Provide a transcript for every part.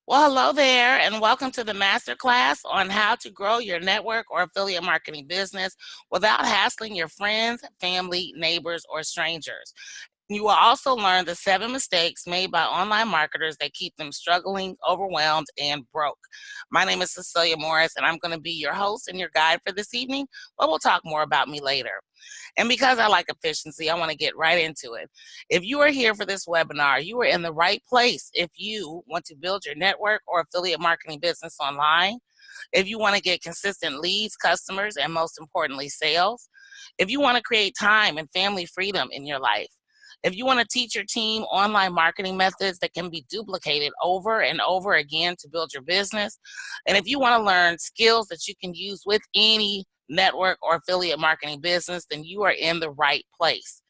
Well, hello there, and welcome to the masterclass on how to grow your network or affiliate marketing business without hassling your friends, family, neighbors, or strangers. You will also learn the 7 mistakes made by online marketers that keep them struggling, overwhelmed, and broke. My name is Cecilia Morris, and I'm going to be your host and your guide for this evening, but we'll talk more about me later. And because I like efficiency, I want to get right into it. If you are here for this webinar, you are in the right place if you want to build your network or affiliate marketing business online, if you want to get consistent leads, customers, and most importantly, sales, if you want to create time and family freedom in your life, if you want to teach your team online marketing methods that can be duplicated over and over again to build your business, and if you want to learn skills that you can use with any network or affiliate marketing business, then you are in the right place.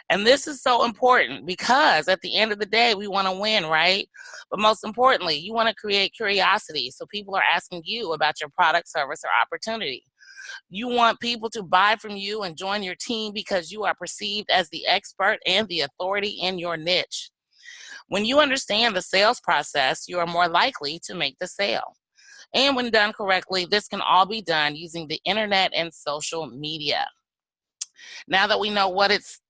And this is so important because at the end of the day, we want to win, right? But most importantly, you want to create curiosity so people are asking you about your product, service, or opportunity. You want people to buy from you and join your team because you are perceived as the expert and the authority in your niche. When you understand the sales process, you are more likely to make the sale. And when done correctly, this can all be done using the internet and social media. Now that we know what it's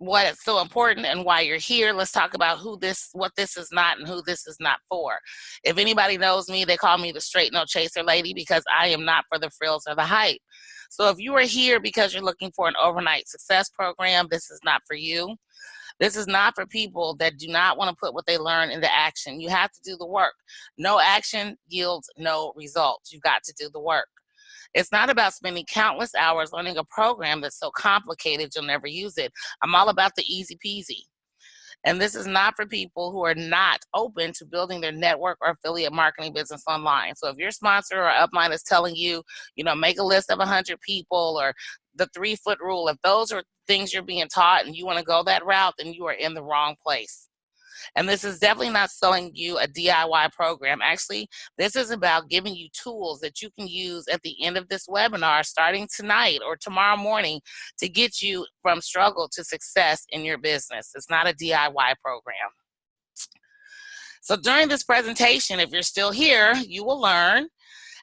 so important and why you're here, let's talk about what this is not and who this is not for. If anybody knows me, they call me the straight no chaser lady because I am not for the frills or the hype. So if you are here because you're looking for an overnight success program, this is not for you. This is not for people that do not want to put what they learn into action. You have to do the work. No action yields no results. You've got to do the work. It's not about spending countless hours learning a program that's so complicated you'll never use it. I'm all about the easy peasy. And this is not for people who are not open to building their network or affiliate marketing business online. So if your sponsor or upline is telling you, make a list of 100 people or the 3-foot rule, if those are things you're being taught and you want to go that route, then you are in the wrong place. And this is definitely not selling you a DIY program. Actually, this is about giving you tools that you can use at the end of this webinar starting tonight or tomorrow morning to get you from struggle to success in your business. It's not a DIY program. So during this presentation, if you're still here, you will learn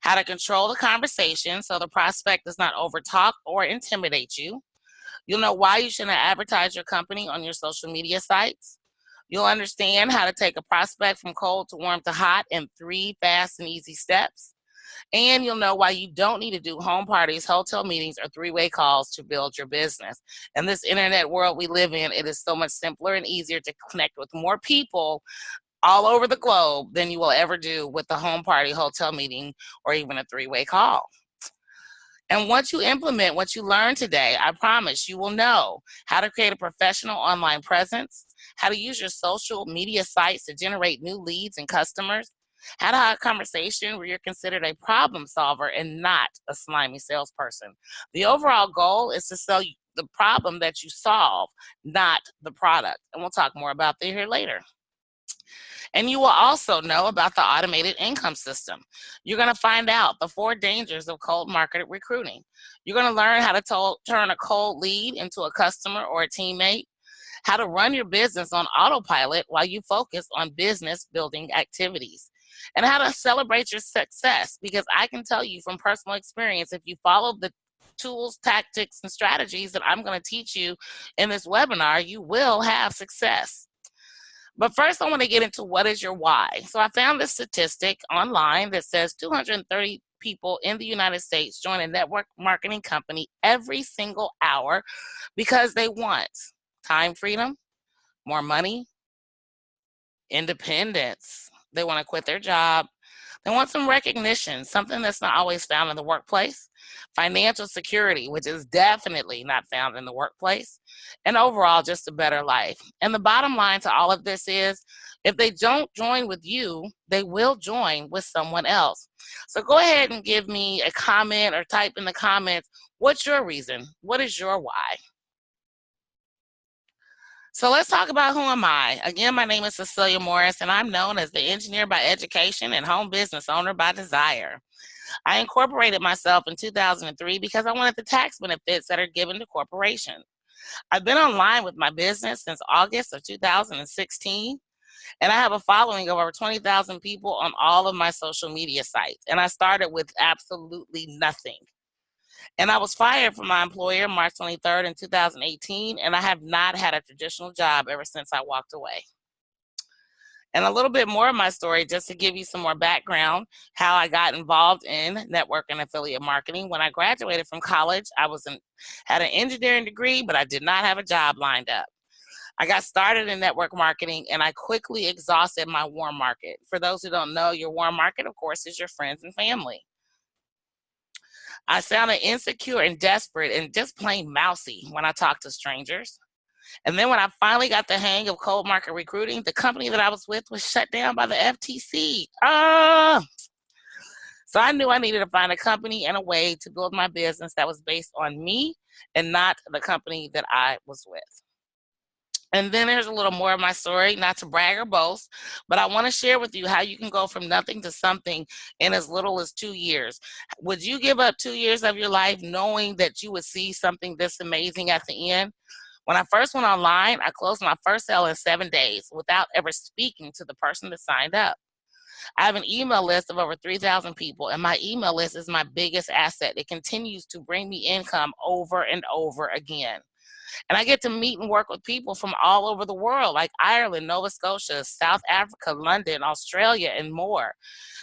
how to control the conversation so the prospect does not overtalk or intimidate you. You'll know why you shouldn't advertise your company on your social media sites. You'll understand how to take a prospect from cold to warm to hot in 3 fast and easy steps. And you'll know why you don't need to do home parties, hotel meetings, or 3-way calls to build your business. In this internet world we live in, it is so much simpler and easier to connect with more people all over the globe than you will ever do with a home party, hotel meeting, or even a 3-way call. And once you implement what you learned today, I promise you will know how to create a professional online presence, how to use your social media sites to generate new leads and customers, how to have a conversation where you're considered a problem solver and not a slimy salesperson. The overall goal is to sell you the problem that you solve, not the product. And we'll talk more about that here later. And you will also know about the automated income system. You're going to find out the 4 dangers of cold market recruiting. You're going to learn how to turn a cold lead into a customer or a teammate, how to run your business on autopilot while you focus on business building activities, and how to celebrate your success. Because I can tell you from personal experience, if you follow the tools, tactics, and strategies that I'm going to teach you in this webinar, you will have success. But first, I want to get into what is your why. So I found this statistic online that says 230 people in the United States join a network marketing company every single hour because they want time freedom, more money, independence. They want to quit their job. They want some recognition, something that's not always found in the workplace, financial security, which is definitely not found in the workplace, and overall, just a better life. And the bottom line to all of this is, if they don't join with you, they will join with someone else. So go ahead and give me a comment or type in the comments, what's your reason? What is your why? So let's talk about who am I. Again, my name is Cecilia Morris, and I'm known as the engineer by education and home business owner by desire. I incorporated myself in 2003 because I wanted the tax benefits that are given to corporations. I've been online with my business since August of 2016. And I have a following of over 20,000 people on all of my social media sites. And I started with absolutely nothing. And I was fired from my employer March 23rd in 2018, and I have not had a traditional job ever since I walked away. And a little bit more of my story, just to give you some more background, how I got involved in network and affiliate marketing. When I graduated from college, had an engineering degree, but I did not have a job lined up. I got started in network marketing, and I quickly exhausted my warm market. For those who don't know, your warm market, of course, is your friends and family. I sounded insecure and desperate and just plain mousy when I talked to strangers. And then when I finally got the hang of cold market recruiting, the company that I was with was shut down by the FTC. So I knew I needed to find a company and a way to build my business that was based on me and not the company that I was with. And then there's a little more of my story, not to brag or boast, but I want to share with you how you can go from nothing to something in as little as 2 years. Would you give up 2 years of your life knowing that you would see something this amazing at the end? When I first went online, I closed my first sale in 7 days without ever speaking to the person that signed up. I have an email list of over 3,000 people, and my email list is my biggest asset. It continues to bring me income over and over again. And I get to meet and work with people from all over the world, like Ireland, Nova Scotia, South Africa, London, Australia, and more.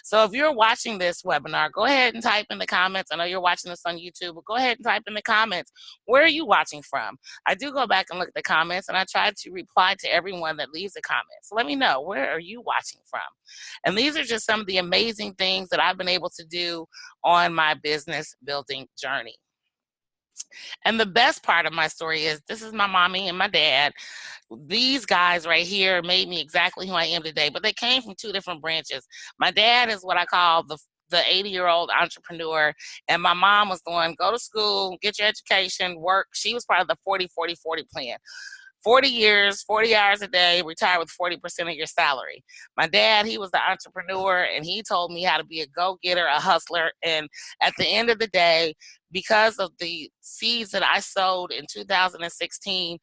So if you're watching this webinar, go ahead and type in the comments. I know you're watching this on YouTube, but go ahead and type in the comments. Where are you watching from? I do go back and look at the comments, and I try to reply to everyone that leaves a comment. So let me know, where are you watching from? And these are just some of the amazing things that I've been able to do on my business building journey. And the best part of my story is this is my mommy and my dad. These guys right here made me exactly who I am today, but they came from two different branches. My dad is what I call the 80-year-old entrepreneur, and my mom was going, go to school, get your education, work. She was part of the 40-40-40 plan. 40 years, 40 hours a day, retire with 40% of your salary. My dad, he was the entrepreneur, and he told me how to be a go-getter, a hustler. And at the end of the day, because of the seeds that I sowed in 2016,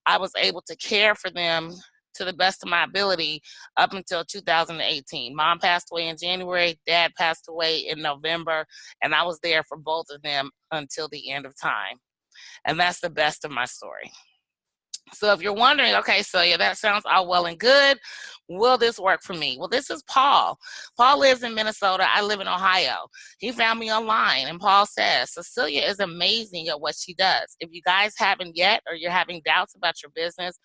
I was able to care for them to the best of my ability up until 2018. Mom passed away in January, dad passed away in November, and I was there for both of them until the end of time. And that's the best of my story. So if you're wondering, okay, Celia, that sounds all well and good. Will this work for me? Well, this is Paul. Paul lives in Minnesota. I live in Ohio. He found me online, and Paul says, Cecilia is amazing at what she does. If you guys haven't yet, or you're having doubts about your business,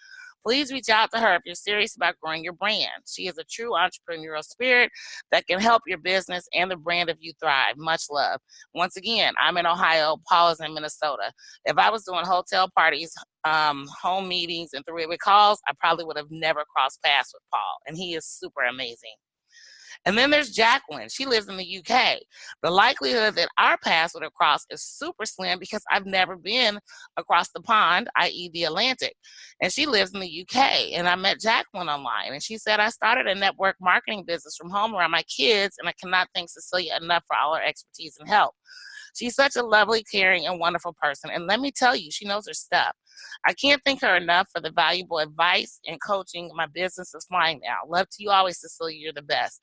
please reach out to her if you're serious about growing your brand. She is a true entrepreneurial spirit that can help your business and the brand of you thrive. Much love. Once again, I'm in Ohio. Paul is in Minnesota. If I was doing hotel parties, home meetings, and three-way calls, I probably would have never crossed paths with Paul, and he is super amazing. And then there's Jacqueline. She lives in the UK. The likelihood that our paths would have crossed is super slim because I've never been across the pond, i.e. the Atlantic. And she lives in the UK. And I met Jacqueline online. And she said, I started a network marketing business from home around my kids, and I cannot thank Cecilia enough for all her expertise and help. She's such a lovely, caring, and wonderful person. And let me tell you, she knows her stuff. I can't thank her enough for the valuable advice and coaching. My business is flying now. Love to you always, Cecilia. You're the best.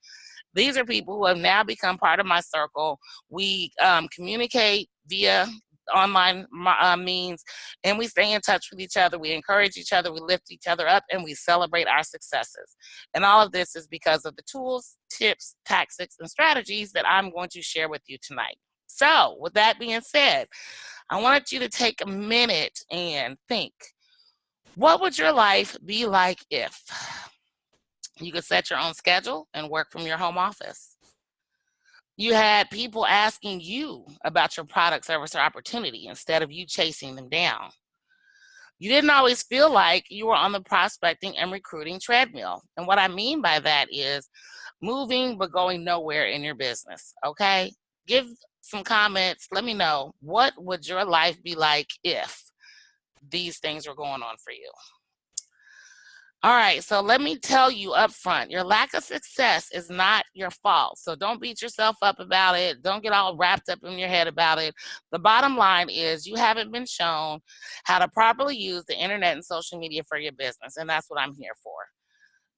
These are people who have now become part of my circle. We communicate via online means, and we stay in touch with each other. We encourage each other. We lift each other up, and we celebrate our successes. And all of this is because of the tools, tips, tactics, and strategies that I'm going to share with you tonight. So with that being said, I want you to take a minute and think, what would your life be like if you could set your own schedule and work from your home office? You had people asking you about your product, service, or opportunity instead of you chasing them down. You didn't always feel like you were on the prospecting and recruiting treadmill. And what I mean by that is moving but going nowhere in your business, okay? Give some comments. Let me know, what would your life be like if these things were going on for you? All right, so let me tell you up front, your lack of success is not your fault. So don't beat yourself up about it. Don't get all wrapped up in your head about it. The bottom line is you haven't been shown how to properly use the internet and social media for your business, and that's what I'm here for.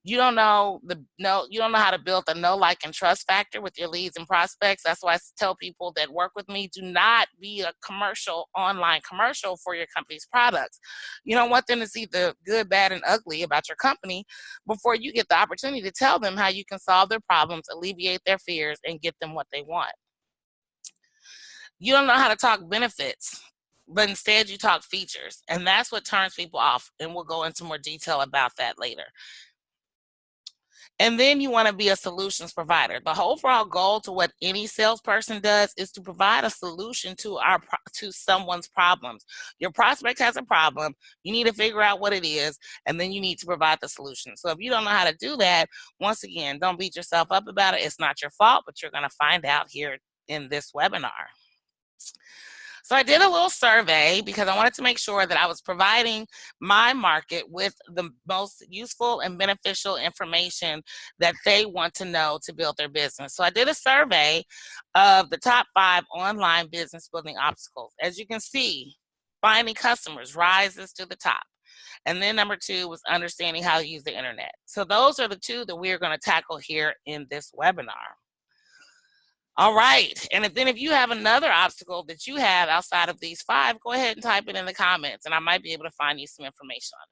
You don't know you don't know how to build the know, like, and trust factor with your leads and prospects. That's why I tell people that work with me, do not be a online commercial for your company's products. You don't want them to see the good, bad, and ugly about your company before you get the opportunity to tell them how you can solve their problems, alleviate their fears, and get them what they want. You don't know how to talk benefits, but instead you talk features, and that's what turns people off, and we'll go into more detail about that later. And then you want to be a solutions provider. The overall goal to what any salesperson does is to provide a solution to someone's problems. Your prospect has a problem, you need to figure out what it is, and then you need to provide the solution. So if you don't know how to do that, once again, don't beat yourself up about it. It's not your fault, but you're going to find out here in this webinar. So I did a little survey because I wanted to make sure that I was providing my market with the most useful and beneficial information that they want to know to build their business. So I did a survey of the top 5 online business building obstacles. As you can see, finding customers rises to the top. And then number 2 was understanding how to use the internet. So those are the 2 that we're going to tackle here in this webinar. All right, and if you have another obstacle that you have outside of these 5, go ahead and type it in the comments, and I might be able to find you some information on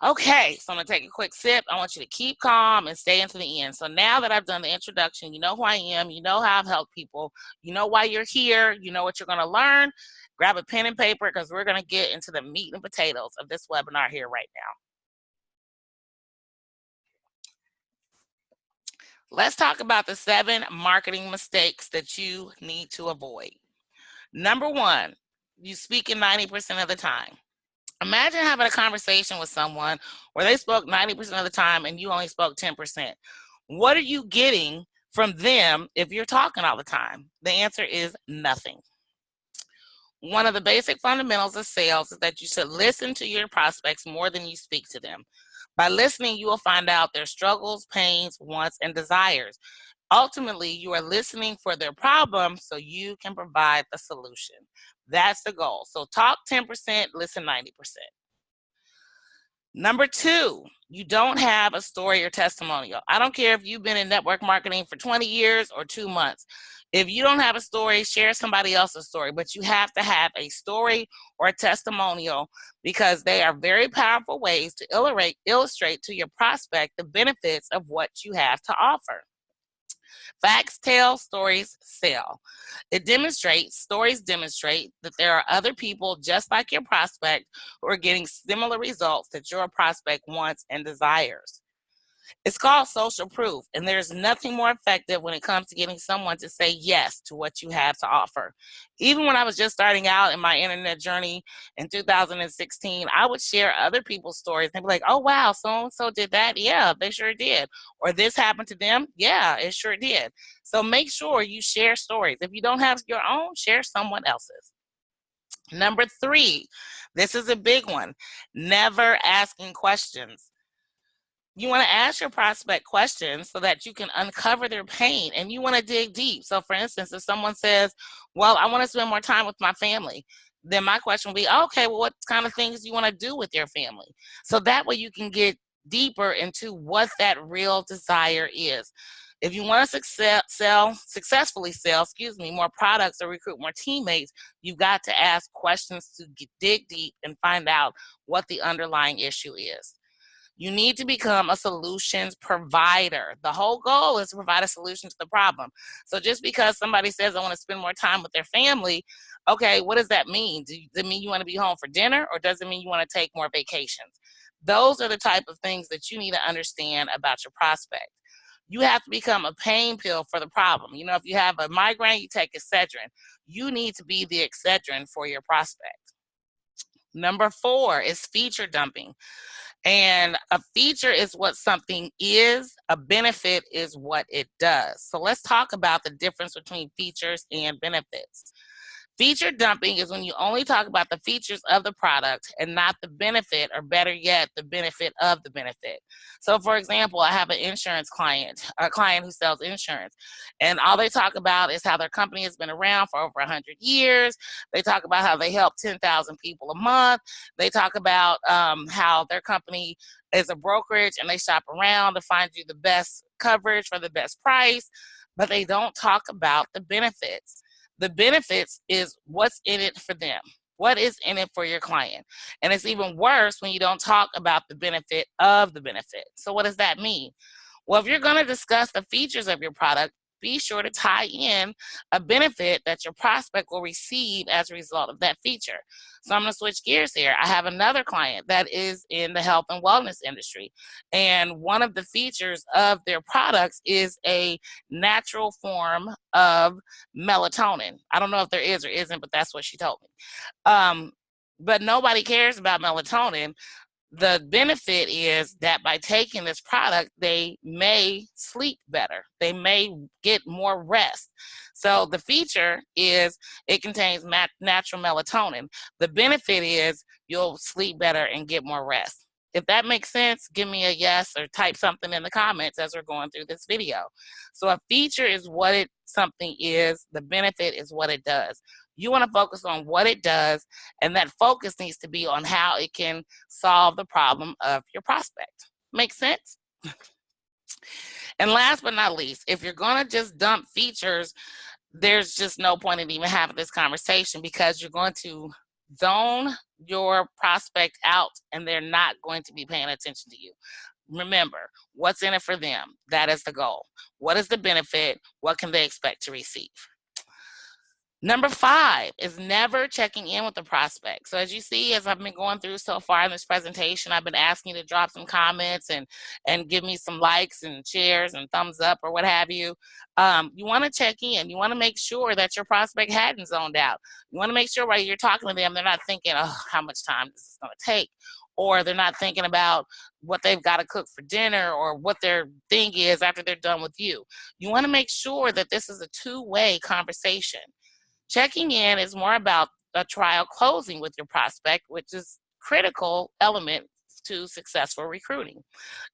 that. Okay, so I'm gonna take a quick sip. I want you to keep calm and stay into the end. So now that I've done the introduction, you know who I am, you know how I've helped people, you know why you're here, you know what you're gonna learn. Grab a pen and paper because we're gonna get into the meat and potatoes of this webinar here right now. Let's talk about the 7 marketing mistakes that you need to avoid. Number 1, you speak in 90% of the time. Imagine having a conversation with someone where they spoke 90% of the time and you only spoke 10%. What are you getting from them if you're talking all the time? The answer is nothing. One of the basic fundamentals of sales is that you should listen to your prospects more than you speak to them. By listening, you will find out their struggles, pains, wants, and desires. Ultimately, you are listening for their problem so you can provide the solution. That's the goal. So talk 10%, listen 90%. Number 2, you don't have a story or testimonial. I don't care if you've been in network marketing for 20 years or 2 months. If you don't have a story, share somebody else's story, but you have to have a story or a testimonial because they are very powerful ways to illustrate to your prospect the benefits of what you have to offer. Facts tell, stories sell. Stories demonstrate that there are other people just like your prospect who are getting similar results that your prospect wants and desires. It's called social proof, and there's nothing more effective when it comes to getting someone to say yes to what you have to offer. Even when I was just starting out in my internet journey in 2016, I would share other people's stories and be like, oh, wow, so-and-so did that? Yeah, they sure did. Or this happened to them? Yeah, it sure did. So make sure you share stories. If you don't have your own, share someone else's. Number 3, this is a big one, never asking questions. You want to ask your prospect questions so that you can uncover their pain, and you want to dig deep. So for instance, if someone says, well, I want to spend more time with my family, then my question will be, okay, well, what kind of things do you want to do with your family? So that way you can get deeper into what that real desire is. If you want to successfully sell more products or recruit more teammates, you've got to ask questions to dig deep and find out what the underlying issue is. You need to become a solutions provider. The whole goal is to provide a solution to the problem. So just because somebody says I want to spend more time with their family, okay, what does that mean? Does it mean you want to be home for dinner, or does it mean you want to take more vacations? Those are the type of things that you need to understand about your prospect. You have to become a pain pill for the problem. You know, if you have a migraine, you take Excedrin. You need to be the Excedrin for your prospect. Number 4 is feature dumping. And a feature is what something is, a benefit is what it does. So let's talk about the difference between features and benefits. Feature dumping is when you only talk about the features of the product and not the benefit, or better yet, the benefit of the benefit. So, for example, I have an insurance client, a client who sells insurance, and all they talk about is how their company has been around for over 100 years. They talk about how they help 10,000 people a month. They talk about how their company is a brokerage and they shop around to find you the best coverage for the best price, but they don't talk about the benefits. The benefits is what's in it for them. What is in it for your client? And it's even worse when you don't talk about the benefit of the benefit. So what does that mean? Well, if you're going to discuss the features of your product, be sure to tie in a benefit that your prospect will receive as a result of that feature. So I'm going to switch gears here. I have another client that is in the health and wellness industry. And one of the features of their products is a natural form of melatonin. I don't know if there is or isn't, but that's what she told me. But nobody cares about melatonin. The benefit is that by taking this product, they may sleep better. They may get more rest. So the feature is it contains natural melatonin. The benefit is you'll sleep better and get more rest. If that makes sense, give me a yes or type something in the comments as we're going through this video. So a feature is what something is. The benefit is what it does. You want to focus on what it does, and that focus needs to be on how it can solve the problem of your prospect. Make sense? And last but not least, if you're going to just dump features, there's just no point in even having this conversation, because you're going to zone your prospect out and they're not going to be paying attention to you. Remember, what's in it for them? That is the goal. What is the benefit? What can they expect to receive? Number 5 is never checking in with the prospect. So as you see, as I've been going through so far in this presentation, I've been asking you to drop some comments and give me some likes and shares and thumbs up or what have you. You want to check in. You want to make sure that your prospect hadn't zoned out. You want to make sure while you're talking to them, they're not thinking, oh, how much time this is going to take? Or they're not thinking about what they've got to cook for dinner or what their thing is after they're done with you. You want to make sure that this is a two-way conversation. Checking in is more about a trial closing with your prospect, which is critical element to successful recruiting.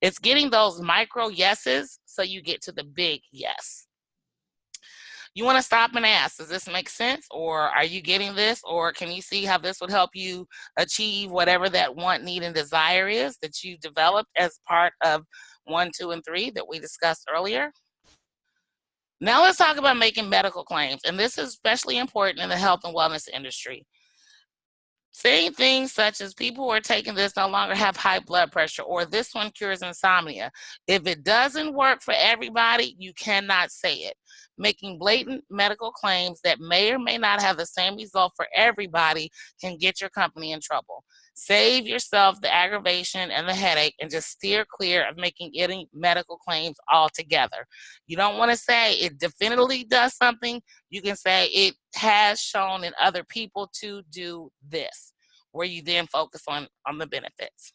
It's getting those micro yeses so you get to the big yes. You want to stop and ask, does this make sense? Or are you getting this? Or can you see how this would help you achieve whatever that want, need, and desire is that you developed as part of 1, 2, and 3 that we discussed earlier? Now let's talk about making medical claims, and this is especially important in the health and wellness industry. Saying things such as people who are taking this no longer have high blood pressure, or this one cures insomnia. If it doesn't work for everybody, you cannot say it. Making blatant medical claims that may or may not have the same result for everybody can get your company in trouble. Save yourself the aggravation and the headache and just steer clear of making any medical claims altogether. You don't want to say it definitively does something. You can say it has shown in other people to do this, where you then focus on the benefits.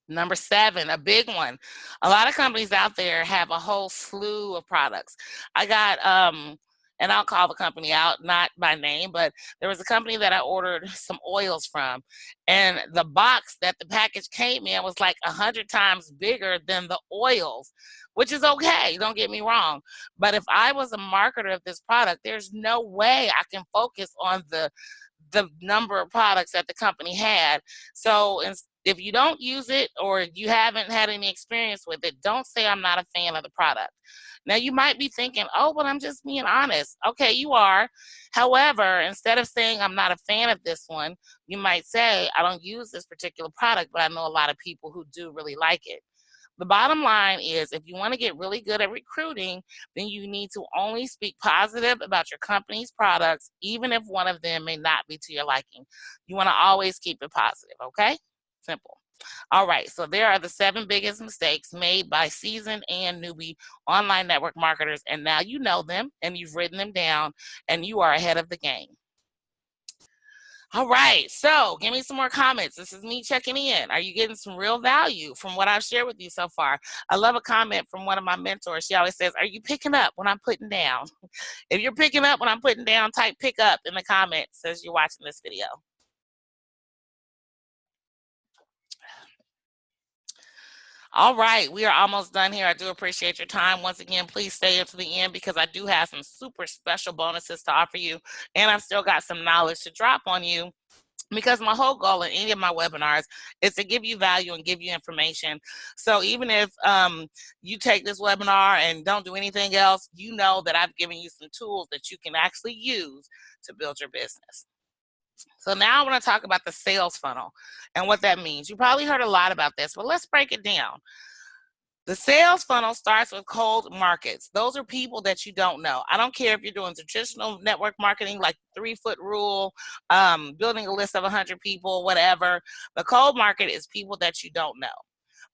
Number 7, a big one. A lot of companies out there have a whole slew of products. I got, and I'll call the company out, not by name, but there was a company that I ordered some oils from, and the box that the package came in was like 100 times bigger than the oils, which is okay, don't get me wrong. But if I was a marketer of this product, there's no way I can focus on the number of products that the company had. So if you don't use it or you haven't had any experience with it, don't say I'm not a fan of the product. Now you might be thinking, oh, but I'm just being honest. Okay, you are. However, instead of saying I'm not a fan of this one, you might say I don't use this particular product, but I know a lot of people who do really like it. The bottom line is, if you want to get really good at recruiting, then you need to only speak positive about your company's products, even if one of them may not be to your liking. You want to always keep it positive, okay? Simple. All right, so there are the 7 biggest mistakes made by seasoned and newbie online network marketers, and now you know them and you've written them down and you are ahead of the game. All right, so give me some more comments. This is me checking in. Are you getting some real value from what I've shared with you so far? I love a comment from one of my mentors. She always says, are you picking up when I'm putting down? If you're picking up when I'm putting down, type pick up in the comments as you're watching this video. All right, we are almost done here. I do appreciate your time. Once again, please stay into the end because I do have some super special bonuses to offer you, and I've still got some knowledge to drop on you. Because my whole goal in any of my webinars is to give you value and give you information. So even if you take this webinar and don't do anything else, you know that I've given you some tools that you can actually use to build your business. So now I want to talk about the sales funnel and what that means. You probably heard a lot about this, but let's break it down. The sales funnel starts with cold markets. Those are people that you don't know. I don't care if you're doing traditional network marketing like 3-foot rule, building a list of 100 people, whatever. The cold market is people that you don't know.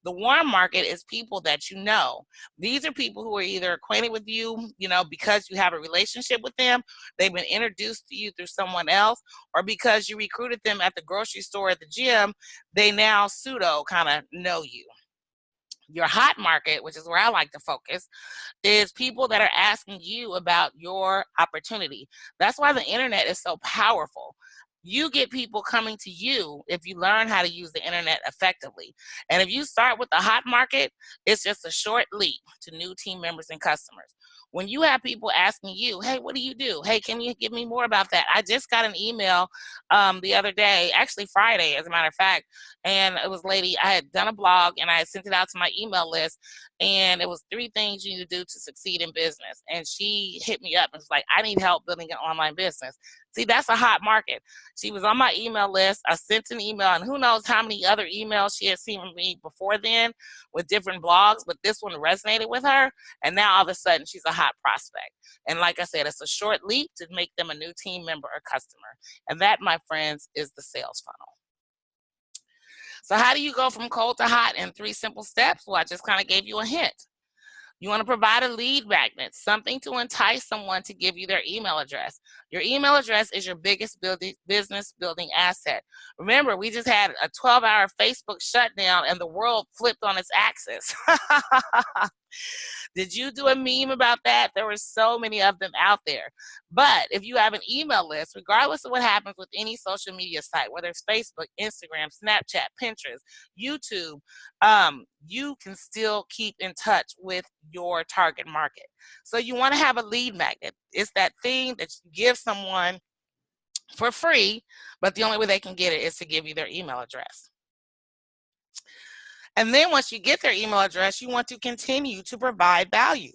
The warm market is people that you know. These are people who are either acquainted with you, because you have a relationship with them, they've been introduced to you through someone else, or because you recruited them at the grocery store, at the gym, they now pseudo kind of know you. Your hot market, which is where I like to focus, is people that are asking you about your opportunity. That's why the internet is so powerful. You get people coming to you if you learn how to use the internet effectively. And if you start with the hot market, it's just a short leap to new team members and customers. When you have people asking you, hey, what do you do? Hey, can you give me more about that? I just got an email the other day, actually Friday, as a matter of fact, and it was a lady, I had done a blog and I had sent it out to my email list, and it was 3 things you need to do to succeed in business. And she hit me up and was like, I need help building an online business. See, that's a hot market. She was on my email list. I sent an email, and who knows how many other emails she had seen from me before then with different blogs, but this one resonated with her, and now all of a sudden she's a hot prospect. And like I said, it's a short leap to make them a new team member or customer. And that, my friends, is the sales funnel. So how do you go from cold to hot in 3 simple steps? Well, I just kind of gave you a hint. You want to provide a lead magnet, something to entice someone to give you their email address. Your email address is your biggest business building asset. Remember, we just had a 12-hour Facebook shutdown and the world flipped on its axis. Did you do a meme about that? There were so many of them out there. But if you have an email list, regardless of what happens with any social media site, whether it's Facebook, Instagram, Snapchat, Pinterest, YouTube, you can still keep in touch with your target market. So you want to have a lead magnet. It's that thing that you give someone for free, but the only way they can get it is to give you their email address. And then once you get their email address, you want to continue to provide value.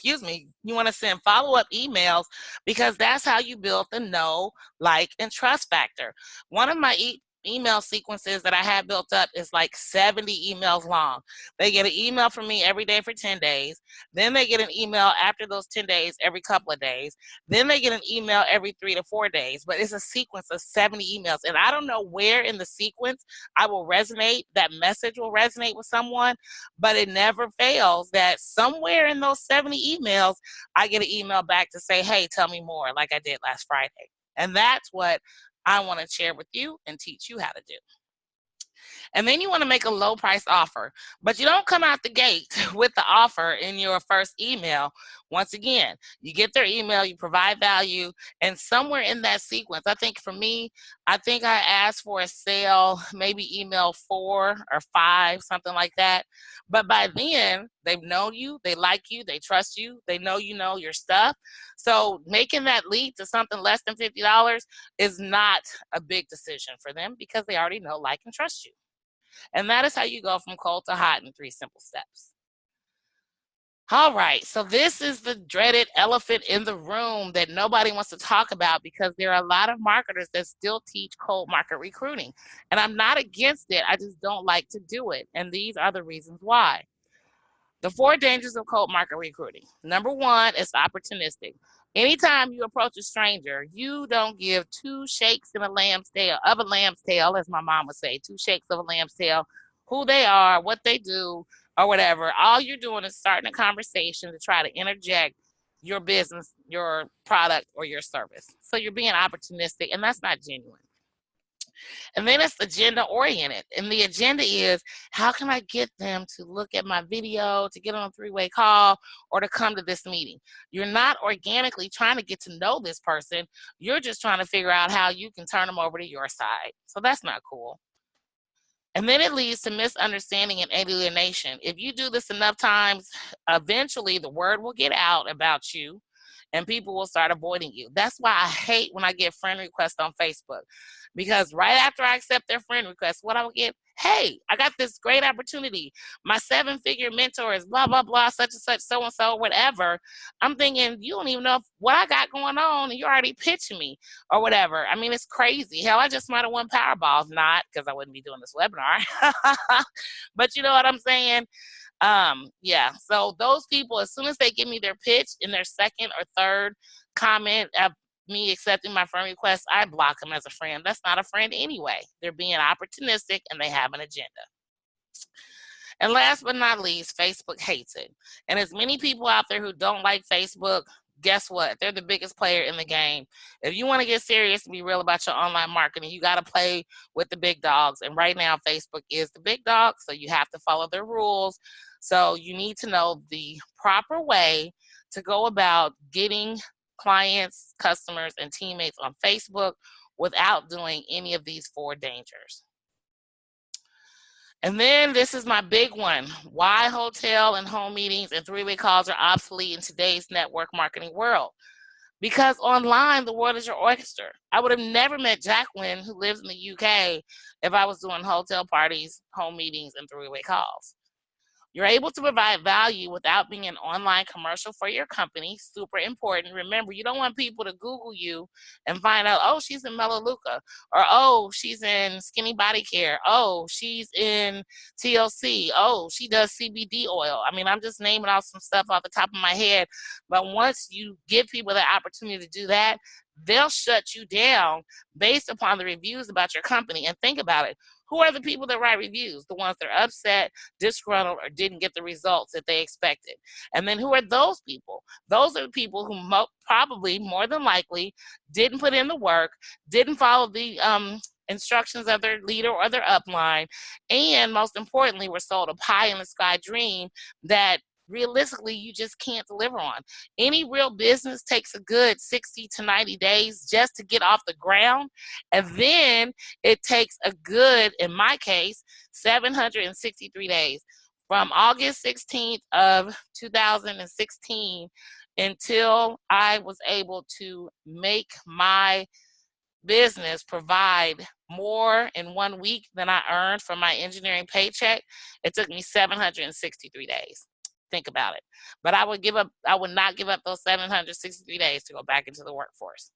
You want to send follow-up emails because that's how you build the know, like, and trust factor. One of my email sequences that I have built up is like 70 emails long. They get an email from me every day for 10 days. Then they get an email after those 10 days every couple of days. Then they get an email every 3 to 4 days. But it's a sequence of 70 emails. And I don't know where in the sequence that message will resonate with someone, but it never fails that somewhere in those 70 emails, I get an email back to say, hey, tell me more, like I did last Friday. And that's what I want to share with you and teach you how to do. And then you want to make a low price offer, but you don't come out the gate with the offer in your first email. Once again, you get their email, you provide value, and somewhere in that sequence, I think for me, I asked for a sale, maybe email 4 or 5, something like that. But by then, they've known you, they like you, they trust you, they know you know your stuff. So making that lead to something less than $50 is not a big decision for them because they already know, like, and trust you. And that is how you go from cold to hot in 3 simple steps. All right, so this is the dreaded elephant in the room that nobody wants to talk about because there are a lot of marketers that still teach cold market recruiting. And I'm not against it, I just don't like to do it. And these are the reasons why. The 4 dangers of cold market recruiting. Number 1 is opportunistic. Anytime you approach a stranger, you don't give 2 shakes of a lamb's tail, as my mom would say, 2 shakes of a lamb's tail, who they are, what they do, or whatever. All you're doing is starting a conversation to try to interject your business, your product, or your service. So you're being opportunistic, and that's not genuine. And then it's agenda oriented. And the agenda is, how can I get them to look at my video, to get on a three-way call, or to come to this meeting? You're not organically trying to get to know this person. You're just trying to figure out how you can turn them over to your side. So that's not cool. And then it leads to misunderstanding and alienation. If you do this enough times, eventually the word will get out about you and people will start avoiding you. That's why I hate when I get friend requests on Facebook, because right after I accept their friend request, what I will get, hey, I got this great opportunity. My 7-figure mentor is blah, blah, blah, such and such, so and so, whatever. I'm thinking, you don't even know what I got going on and you're already pitching me or whatever. I mean, it's crazy. Hell, I just might have won Powerball. Not because I wouldn't be doing this webinar. But you know what I'm saying? Yeah, so those people, as soon as they give me their pitch in their second or third comment of me accepting my friend request, I block them as a friend. That's not a friend anyway. They're being opportunistic and they have an agenda. And last but not least, Facebook hates it. And as many people out there who don't like Facebook, guess what? They're the biggest player in the game. If you want to get serious and be real about your online marketing, you got to play with the big dogs. And right now, Facebook is the big dog, so you have to follow their rules. So you need to know the proper way to go about getting clients, customers, and teammates on Facebook without doing any of these 4 dangers. And then this is my big one. Why hotel and home meetings and three-way calls are obsolete in today's network marketing world. Because online, the world is your oyster. I would have never met Jacqueline, who lives in the UK, if I was doing hotel parties, home meetings, and three-way calls. You're able to provide value without being an online commercial for your company. Super important. Remember, you don't want people to Google you and find out, oh, she's in Melaleuca, or oh, she's in Skinny Body Care, oh, she's in TLC, oh, she does CBD oil. I mean, I'm just naming off some stuff off the top of my head. But once you give people the opportunity to do that, they'll shut you down based upon the reviews about your company. And think about it. Who are the people that write reviews? The ones that are upset, disgruntled, or didn't get the results that they expected. And then who are those people? Those are the people who probably, more than likely, didn't put in the work, didn't follow the instructions of their leader or their upline, and most importantly, were sold a pie-in-the-sky dream that realistically you just can't deliver on. Any real business takes a good 60 to 90 days just to get off the ground, and then it takes a good, in my case, 763 days from August 16th of 2016 until I was able to make my business provide more in 1 week than I earned from my engineering paycheck. It took me 763 days. Think about it. But I would not give up those 763 days to go back into the workforce.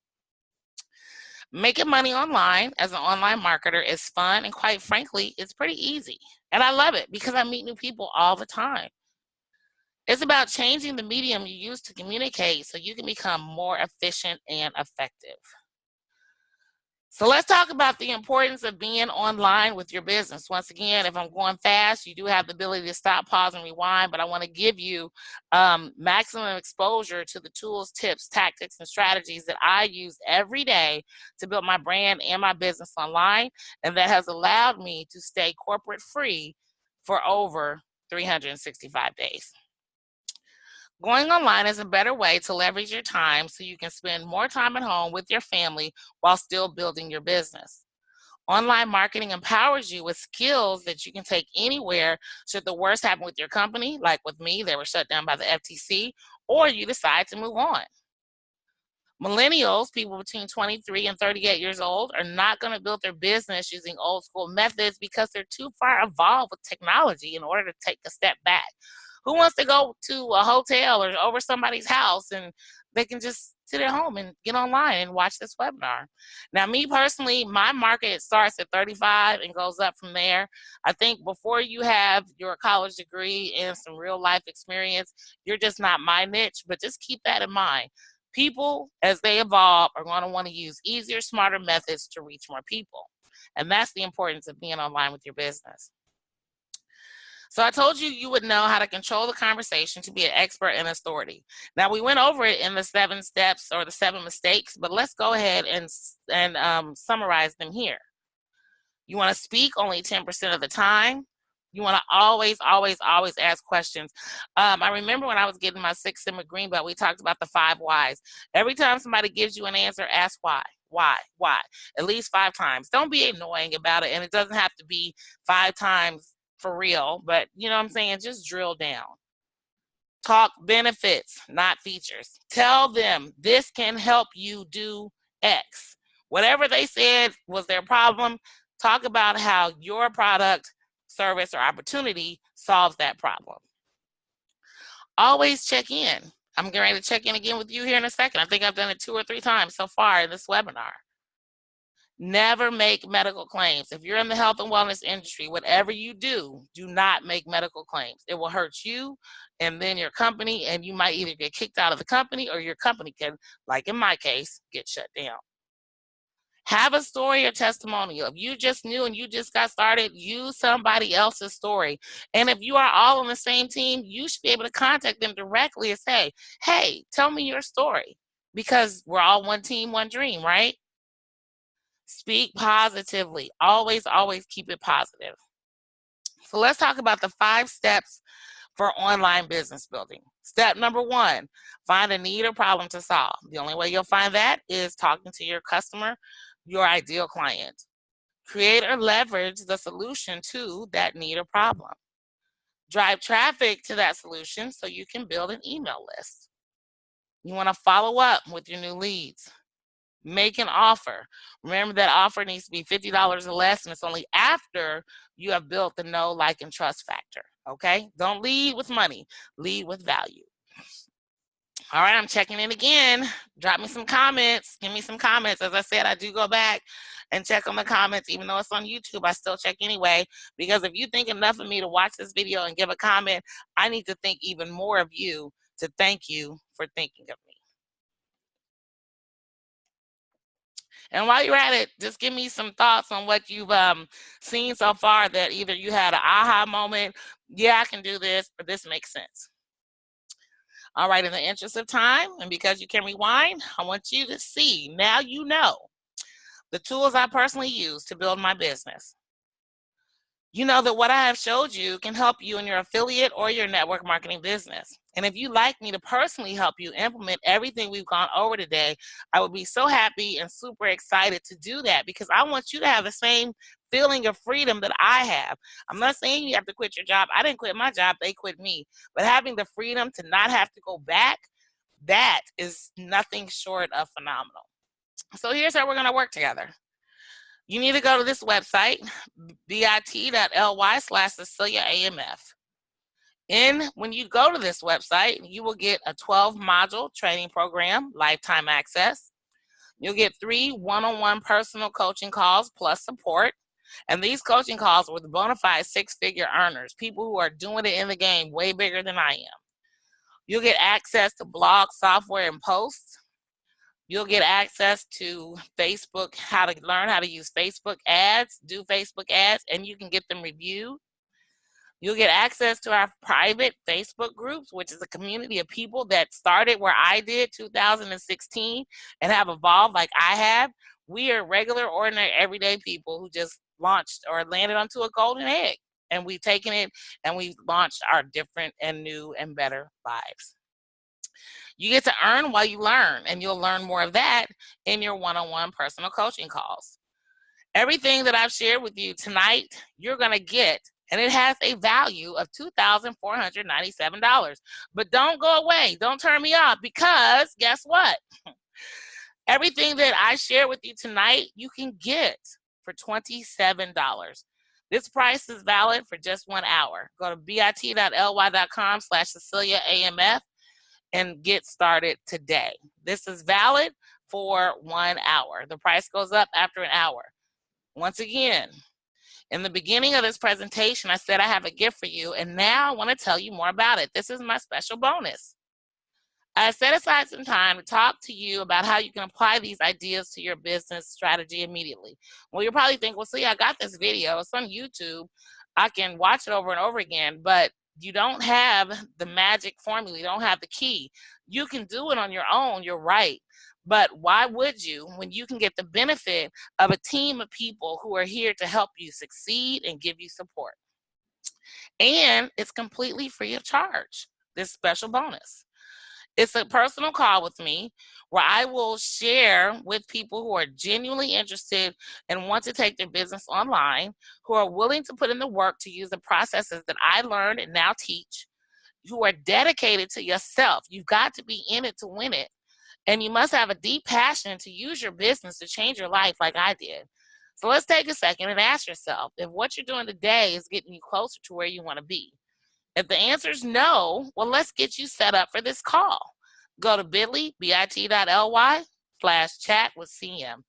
Making money online as an online marketer is fun, and quite frankly, it's pretty easy. And I love it because I meet new people all the time. It's about changing the medium you use to communicate so you can become more efficient and effective. So let's talk about the importance of being online with your business. Once again, if I'm going fast, you do have the ability to stop, pause, and rewind, but I want to give you maximum exposure to the tools, tips, tactics, and strategies that I use every day to build my brand and my business online, and that has allowed me to stay corporate free for over 365 days. Going online is a better way to leverage your time so you can spend more time at home with your family while still building your business. Online marketing empowers you with skills that you can take anywhere should the worst happen with your company, like with me, they were shut down by the FTC, or you decide to move on. Millennials, people between 23 and 38 years old, are not going to build their business using old school methods because they're too far evolved with technology in order to take a step back. Who wants to go to a hotel or over somebody's house and they can just sit at home and get online and watch this webinar? Now, me personally, my market starts at 35 and goes up from there. I think before you have your college degree and some real life experience, you're just not my niche, but just keep that in mind. People, as they evolve, are going to want to use easier, smarter methods to reach more people. And that's the importance of being online with your business. So I told you you would know how to control the conversation to be an expert and authority. Now, we went over it in the 7 steps or the 7 mistakes, but let's go ahead and summarize them here. You want to speak only 10% of the time. You want to always, always, always ask questions. I remember when I was getting my 6 Sigma green belt, we talked about the 5 whys. Every time somebody gives you an answer, ask why. Why? At least 5 times. Don't be annoying about it. And it doesn't have to be 5 times for real, but you know what I'm saying? Just drill down. Talk benefits, not features. Tell them this can help you do X. Whatever they said was their problem, talk about how your product, service, or opportunity solves that problem. Always check in. I'm getting ready to check in again with you here in a second. I think I've done it 2 or 3 times so far in this webinar. Never make medical claims. If you're in the health and wellness industry, whatever you do not make medical claims. It will hurt you and then your company, and you might either get kicked out of the company or your company can, like in my case, get shut down. Have a story or testimonial. If you just knew and you just got started, use somebody else's story. And if you are all on the same team, you should be able to contact them directly and say, hey, tell me your story. Because we're all one team, one dream, right? Speak positively. Always, always keep it positive. So let's talk about the 5 steps for online business building. Step number 1, find a need or problem to solve. The only way you'll find that is talking to your customer, your ideal client. Create or leverage the solution to that need or problem. Drive traffic to that solution so you can build an email list. You want to follow up with your new leads. Make an offer. Remember that offer needs to be $50 or less, and it's only after you have built the know, like, and trust factor. Okay? Don't lead with money. Lead with value. All right, I'm checking in again. Drop me some comments. Give me some comments. As I said, I do go back and check on the comments. Even though it's on YouTube, I still check anyway, because if you think enough of me to watch this video and give a comment, I need to think even more of you to thank you for thinking of me. And while you're at it, just give me some thoughts on what you've seen so far that either you had an aha moment, yeah, I can do this, or this makes sense. All right, in the interest of time, and because you can rewind, I want you to see, now you know, the tools I personally use to build my business. You know that what I have showed you can help you in your affiliate or your network marketing business. And if you'd like me to personally help you implement everything we've gone over today, I would be so happy and super excited to do that, because I want you to have the same feeling of freedom that I have. I'm not saying you have to quit your job. I didn't quit my job. They quit me. But having the freedom to not have to go back, that is nothing short of phenomenal. So here's how we're going to work together. You need to go to this website, bit.ly/CeciliaAMF. And when you go to this website, you will get a 12-module training program, lifetime access. You'll get 3 one-on-one personal coaching calls plus support. And these coaching calls are with bona fide 6-figure earners, people who are doing it in the game way bigger than I am. You'll get access to blog software and posts. You'll get access to Facebook, how to learn how to use Facebook ads, do Facebook ads, and you can get them reviewed. You'll get access to our private Facebook groups, which is a community of people that started where I did 2016 and have evolved like I have. We are regular, ordinary, everyday people who just launched or landed onto a golden egg. And we've taken it and we've launched our different and new and better lives. You get to earn while you learn, and you'll learn more of that in your one-on-one personal coaching calls. Everything that I've shared with you tonight, you're going to get, and it has a value of $2,497. But don't go away. Don't turn me off, because guess what? Everything that I share with you tonight, you can get for $27. This price is valid for just 1 hour. Go to bit.ly.com/CeciliaAMF and get started today. This is valid for 1 hour. The price goes up after an hour. Once again, in the beginning of this presentation, I said I have a gift for you, and now I want to tell you more about it. This is my special bonus. I set aside some time to talk to you about how you can apply these ideas to your business strategy immediately. Well, you'll probably think, well, see, I got this video. It's on YouTube. I can watch it over and over again, but you don't have the magic formula. You don't have the key. You can do it on your own. You're right. But why would you when you can get the benefit of a team of people who are here to help you succeed and give you support? And it's completely free of charge, this special bonus. It's a personal call with me where I will share with people who are genuinely interested and want to take their business online, who are willing to put in the work to use the processes that I learned and now teach, who are dedicated to yourself. You've got to be in it to win it. And you must have a deep passion to use your business to change your life like I did. So let's take a second and ask yourself if what you're doing today is getting you closer to where you want to be. If the answer is no, well, let's get you set up for this call. Go to bit.ly/chat with CM.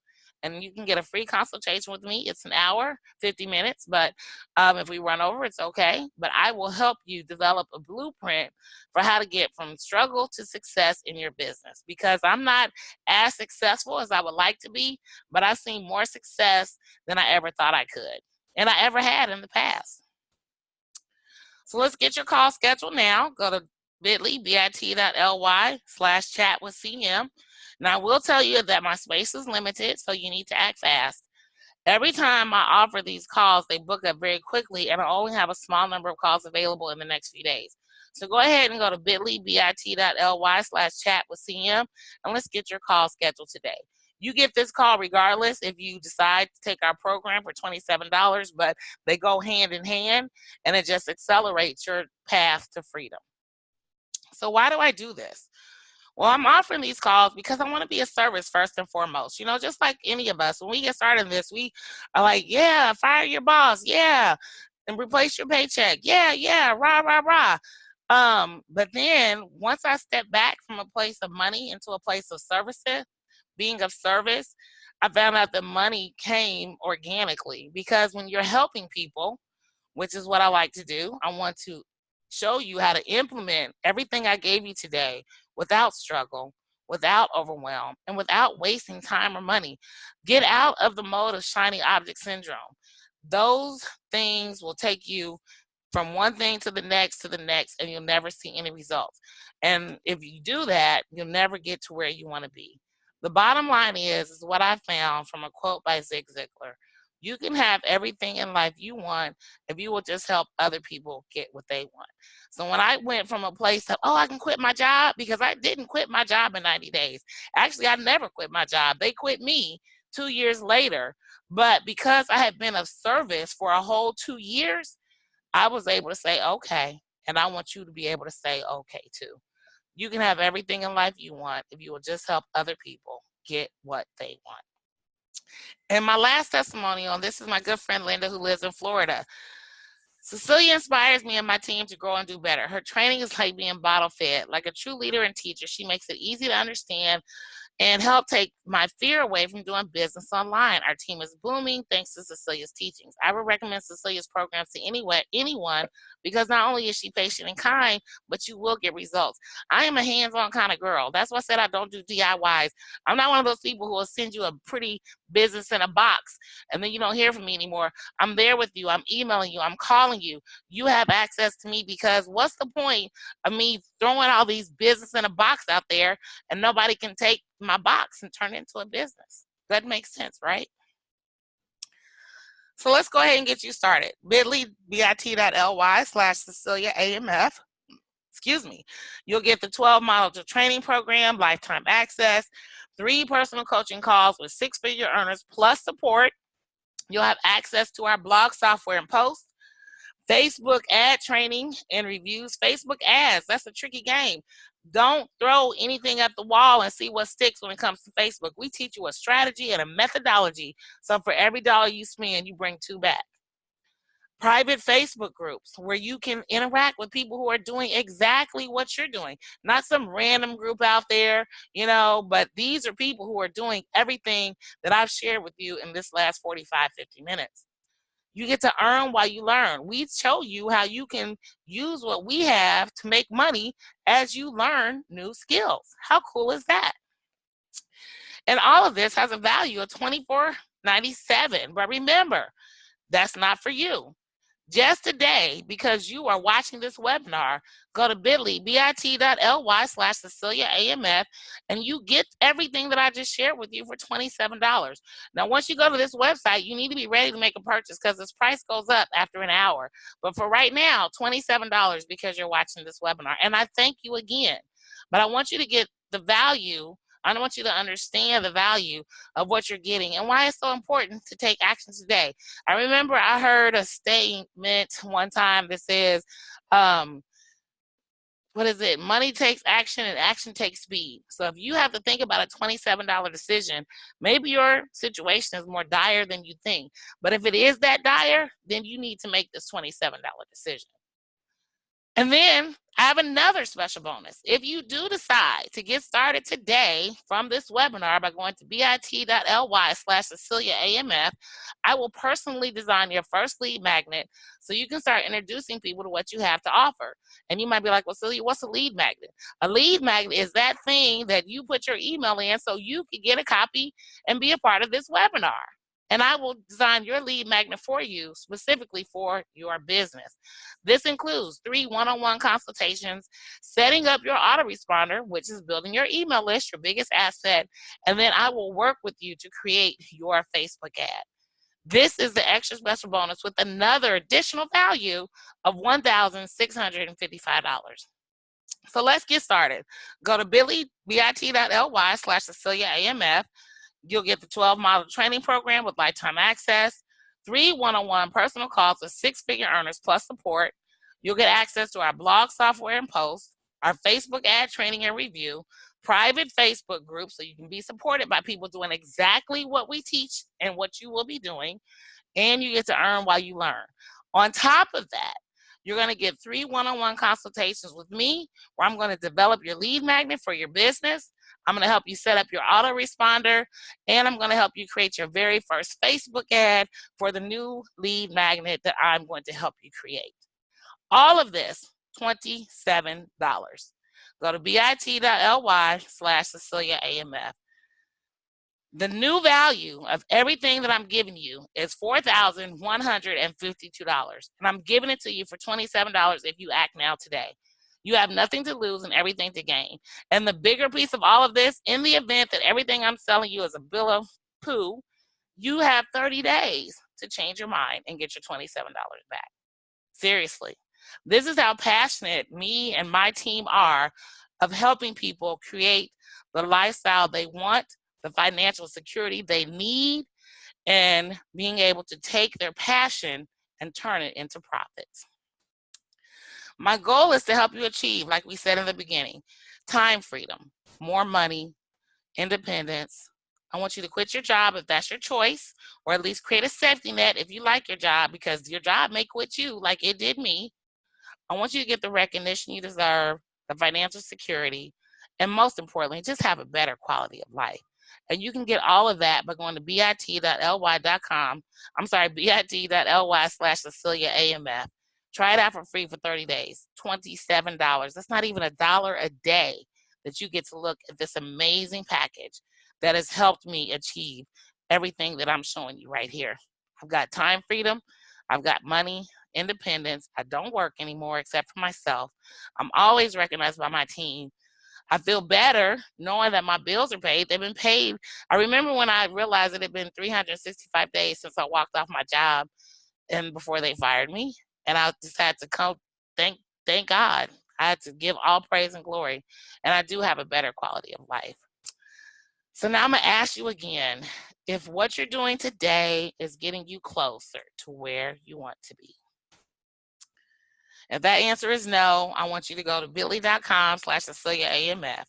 And you can get a free consultation with me. It's an hour, 50 minutes, but if we run over, it's okay. But I will help you develop a blueprint for how to get from struggle to success in your business. Because I'm not as successful as I would like to be, but I've seen more success than I ever thought I could and I ever had in the past. So let's get your call scheduled now. Go to bit.ly/chat with CM. Now, I will tell you that my space is limited, so you need to act fast. Every time I offer these calls, they book up very quickly, and I only have a small number of calls available in the next few days. So go ahead and go to bit.ly/chat with CM, and let's get your call scheduled today. You get this call regardless if you decide to take our program for $27, but they go hand in hand, and it just accelerates your path to freedom. So why do I do this? Well, I'm offering these calls because I want to be a service first and foremost. You know, just like any of us, when we get started in this, we are like, yeah, fire your boss, yeah, and replace your paycheck, yeah, rah, rah, rah. But then once I step back from a place of money into a place of services, being of service, I found out that money came organically because when you're helping people, which is what I like to do, I want to show you how to implement everything I gave you today without struggle, without overwhelm, and without wasting time or money. Get out of the mode of shiny object syndrome. Those things will take you from one thing to the next, and you'll never see any results. And if you do that, you'll never get to where you want to be. The bottom line is what I found from a quote by Zig Ziglar. You can have everything in life you want if you will just help other people get what they want. So when I went from a place of, oh, I can quit my job, because I didn't quit my job in 90 days. Actually, I never quit my job. They quit me 2 years later. But because I had been of service for a whole 2 years, I was able to say, okay. And I want you to be able to say, okay, too. You can have everything in life you want if you will just help other people get what they want. And my last testimonial, this is my good friend Linda, who lives in Florida. Cecilia inspires me and my team to grow and do better. Her training is like being bottle fed. Like a true leader and teacher, she makes it easy to understand and help take my fear away from doing business online. Our team is booming thanks to Cecilia's teachings. I would recommend Cecilia's programs to anyone, because not only is she patient and kind, but you will get results. I am a hands-on kind of girl. That's why I said I don't do DIYs. I'm not one of those people who will send you a pretty business in a box and then you don't hear from me anymore. I'm there with you. I'm emailing you. I'm calling you. You have access to me, because what's the point of me throwing all these business in a box out there and nobody can take my box and turn it into a business? That makes sense, right? So let's go ahead and get you started. bit.ly/CeciliaAMF. Excuse me. You'll get the 12 models of training program, lifetime access, 3 personal coaching calls with 6-figure earners plus support. You'll have access to our blog, software, and posts, Facebook ad training and reviews. Facebook ads, that's a tricky game. Don't throw anything at the wall and see what sticks when it comes to Facebook. We teach you a strategy and a methodology. So for every dollar you spend, you bring 2 back. Private Facebook groups where you can interact with people who are doing exactly what you're doing. Not some random group out there, but these are people who are doing everything that I've shared with you in this last 45, 50 minutes. You get to earn while you learn. We show you how you can use what we have to make money as you learn new skills. How cool is that? And all of this has a value of $24.97. But remember, that's not for you. Just today, because you are watching this webinar, go to bit.ly/CeciliaAMF, and you get everything that I just shared with you for $27. Now, once you go to this website, you need to be ready to make a purchase because this price goes up after an hour. But for right now, $27 because you're watching this webinar. And I thank you again. But I want you to get the value. I want you to understand the value of what you're getting and why it's so important to take action today. I remember I heard a statement one time that says, what is it? Money takes action and action takes speed. So if you have to think about a $27 decision, maybe your situation is more dire than you think. But if it is that dire, then you need to make this $27 decision. And then I have another special bonus. If you do decide to get started today from this webinar by going to bit.ly/CeciliaAMF, I will personally design your first lead magnet so you can start introducing people to what you have to offer. And you might be like, well, Celia, what's a lead magnet? A lead magnet is that thing that you put your email in so you can get a copy and be a part of this webinar. And I will design your lead magnet for you specifically for your business. This includes 3 one-on-one consultations, setting up your autoresponder, which is building your email list, your biggest asset, and then I will work with you to create your Facebook ad. This is the extra special bonus with another additional value of $1,655. So let's get started. Go to bit.ly/CeciliaAMF. You'll get the 12-module training program with lifetime access, 3 one-on-one personal calls with 6-figure earners plus support. You'll get access to our blog software and posts, our Facebook ad training and review, private Facebook groups so you can be supported by people doing exactly what we teach and what you will be doing, and you get to earn while you learn. On top of that, you're going to get 3 one-on-one consultations with me where I'm going to develop your lead magnet for your business. I'm going to help you set up your autoresponder, and I'm going to help you create your very first Facebook ad for the new lead magnet that I'm going to help you create. All of this, $27. Go to bit.ly/CeciliaAMF. The new value of everything that I'm giving you is $4,152, and I'm giving it to you for $27 if you act now today. You have nothing to lose and everything to gain. And the bigger piece of all of this, in the event that everything I'm selling you is a bill of poo, you have 30 days to change your mind and get your $27 back. Seriously. This is how passionate me and my team are of helping people create the lifestyle they want, the financial security they need, and being able to take their passion and turn it into profits. My goal is to help you achieve, like we said in the beginning, time freedom, more money, independence. I want you to quit your job if that's your choice, or at least create a safety net if you like your job, because your job may quit you like it did me. I want you to get the recognition you deserve, the financial security, and most importantly, just have a better quality of life. And you can get all of that by going to bit.ly.com. I'm sorry, bit.ly/CeciliaAMF. Try it out for free for 30 days, $27. That's not even $1 a day that you get to look at this amazing package that has helped me achieve everything that I'm showing you right here. I've got time freedom. I've got money, independence. I don't work anymore except for myself. I'm always recognized by my team. I feel better knowing that my bills are paid. They've been paid. I remember when I realized it had been 365 days since I walked off my job and before they fired me. And I just had to come, thank God. I had to give all praise and glory. And I do have a better quality of life. So now I'm going to ask you again, if what you're doing today is getting you closer to where you want to be. If that answer is no, I want you to go to bit.ly/CeciliaAMF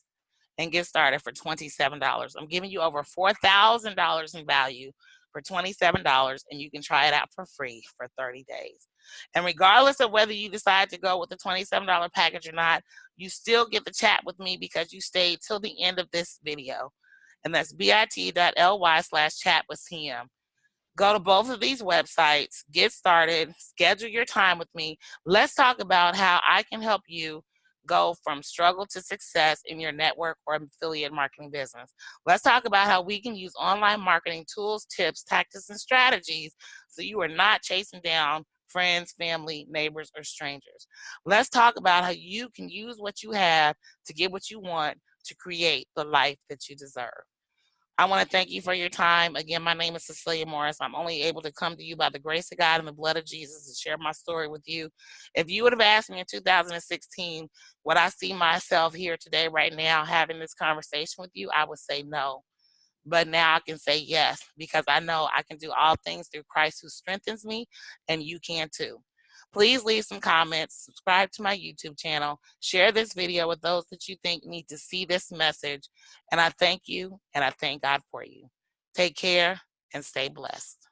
and get started for $27. I'm giving you over $4,000 in value for $27, and you can try it out for free for 30 days. And regardless of whether you decide to go with the $27 package or not, you still get the chat with me because you stayed till the end of this video. And that's bit.ly/chat-with-CM. Go to both of these websites, get started, schedule your time with me. Let's talk about how I can help you go from struggle to success in your network or affiliate marketing business. Let's talk about how we can use online marketing tools, tips, tactics, and strategies so you are not chasing down friends, family, neighbors, or strangers. Let's talk about how you can use what you have to get what you want to create the life that you deserve. I want to thank you for your time. Again, my name is Cecilia Morris. I'm only able to come to you by the grace of God and the blood of Jesus to share my story with you. If you would have asked me in 2016, would I see myself here today, right now, having this conversation with you, I would say no. But now I can say yes, because I know I can do all things through Christ who strengthens me, and you can too. Please leave some comments, subscribe to my YouTube channel, share this video with those that you think need to see this message. And I thank you, and I thank God for you. Take care and stay blessed.